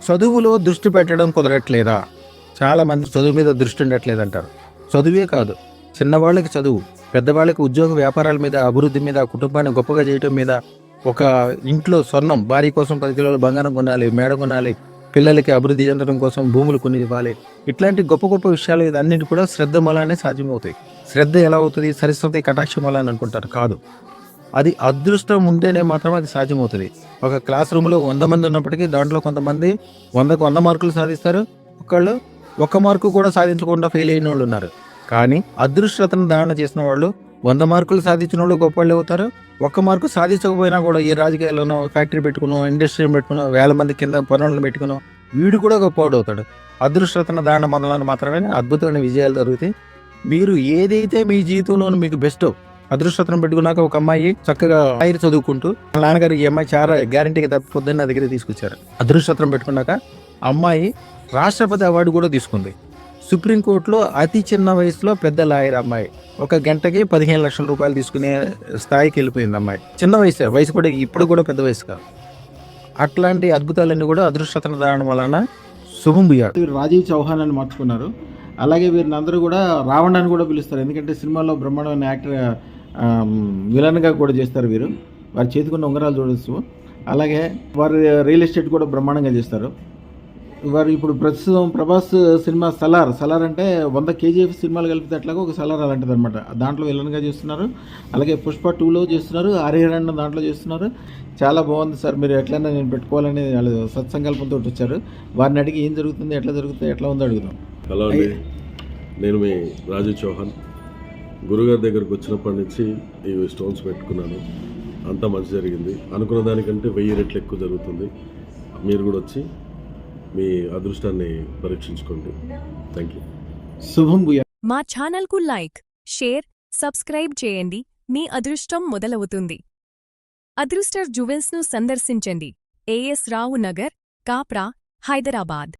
చదువులో దృష్టి పెట్టడం కుదరట్లేదా? చాలామంది చదువు మీద దృష్టి ఉండట్లేదంటారు. చదువే కాదు, చిన్నవాళ్ళకి చదువు, పెద్దవాళ్ళకి ఉద్యోగ వ్యాపారాల మీద, అభివృద్ధి మీద, కుటుంబాన్ని గొప్పగా చేయటం మీద, ఒక ఇంట్లో స్వర్ణం భార్య కోసం 10 కిలోల బంగారం కొనాలి, మేడ కొనాలి, పిల్లలకి అభివృద్ధి చెందడం కోసం భూములు కొని ఇవ్వాలి. ఇట్లాంటి గొప్ప గొప్ప విషయాలు ఇదన్నిటి కూడా శ్రద్ధ మూలానే సాధ్యమవుతాయి. శ్రద్ధ ఎలా అవుతుంది? సరస్వతి కటాక్షం వల్ల అని అనుకుంటారు. కాదు, అది అదృష్టం ఉంటేనే మాత్రం అది సాధ్యమవుతుంది. ఒక క్లాస్ రూమ్లో 100 మంది ఉన్నప్పటికీ దాంట్లో కొంతమంది 100కు 100 మార్కులు సాధిస్తారు, ఒకళ్ళు 1 మార్కు కూడా సాధించకుండా ఫెయిల్ అయిన వాళ్ళు ఉన్నారు. కానీ అదృష్టతను ధారణ చేసిన వాళ్ళు 100 మార్కులు సాధించిన వాళ్ళు గొప్పవాళ్ళు అవుతారు. 1 మార్కు సాధించకపోయినా కూడా ఏ రాజకీయాల్లోనో ఫ్యాక్టరీ పెట్టుకున్నాం, ఇండస్ట్రీ పెట్టుకున్నాం, 1000 మంది కింద పనులను పెట్టుకున్నాం, వీడు కూడా గొప్పవాడు అవుతాడు. అదృష్టతను ధారణ మొదలైన మాత్రమే అద్భుతమైన విజయాలు జరుగుతాయి. మీరు ఏదైతే మీ జీవితంలో మీకు బెస్టో అదృష్టతను పెట్టుకున్నాక ఒక అమ్మాయి చక్కగా ఐరు చదువుకుంటూ నాన్నగారు ఈ అమ్మాయి చాలా గ్యారంటీగా తప్పిపోద్దని నా దగ్గర తీసుకొచ్చారు. అదృష్టతను పెట్టుకున్నాక అమ్మాయి రాష్ట్రపతి అవార్డు కూడా తీసుకుంది. సుప్రీంకోర్టులో అతి చిన్న వయసులో పెద్ద లాయర్ అమ్మాయి, 1 గంటకి 15 లక్షల రూపాయలు తీసుకునే స్థాయికి వెళ్ళిపోయింది అమ్మాయి. చిన్న వయసు కూడా ఇప్పుడు కూడా పెద్ద వయసు కాదు. అట్లాంటి అద్భుతాలన్నీ కూడా అదృష్టతను దాని వలన శుభం భూయాడు. రాజీవ్ చౌహాన్ అని మార్చుకున్నారు. అలాగే వీరిని అందరూ కూడా రావణ్ అని కూడా పిలుస్తారు. ఎందుకంటే సినిమాలో బ్రహ్మాండమైన యాక్టర్ విలన్గా కూడా చేస్తారు వీరు. వారి చేతికున్న ఉంగరాలు చూడవచ్చు. అలాగే వారు రియల్ ఎస్టేట్ కూడా బ్రహ్మాండంగా చేస్తారు. వారు ఇప్పుడు ప్రస్తుతం ప్రభాస్ సినిమా సలార్ అంటే 100 KGF సినిమాలు కలిపితే అట్లాగా ఒక సలార్ అలాంటిది అనమాట. దాంట్లో విలన్గా చేస్తున్నారు. అలాగే పుష్ప 2లో చేస్తున్నారు, హరిహరన్ దాంట్లో చేస్తున్నారు. చాలా బాగుంది సార్, మీరు ఎట్లయినా నేను పెట్టుకోవాలని వాళ్ళు సత్సంకల్పంతో వచ్చారు. వారిని అడిగి ఏం జరుగుతుంది, ఎట్లా ఉందో అడుగుదాం. హలో అండి, నేను మీ రాజీవ్ చౌహాన్. గురుగారి దగ్గరకు వచ్చినప్పటి నుంచి ఈ స్టోన్స్ పెట్టుకున్నాను. అంతా మంచి జరిగింది. అనుకున్న దానికంటే 1000 రెట్లు ఎక్కువ జరుగుతుంది. మీరు కూడా వచ్చి మీ అదృష్టాన్ని పరీక్షించుకోండి. Thank you. శుభం భూయా. మా ఛానల్కు లైక్, షేర్, సబ్స్క్రైబ్ చేయండి. మీ అదృష్టం మొదలవుతుంది. అదృష్ట జ్యువెల్స్ను సందర్శించండి. AS రావు నగర్, కాప్రా, హైదరాబాద్.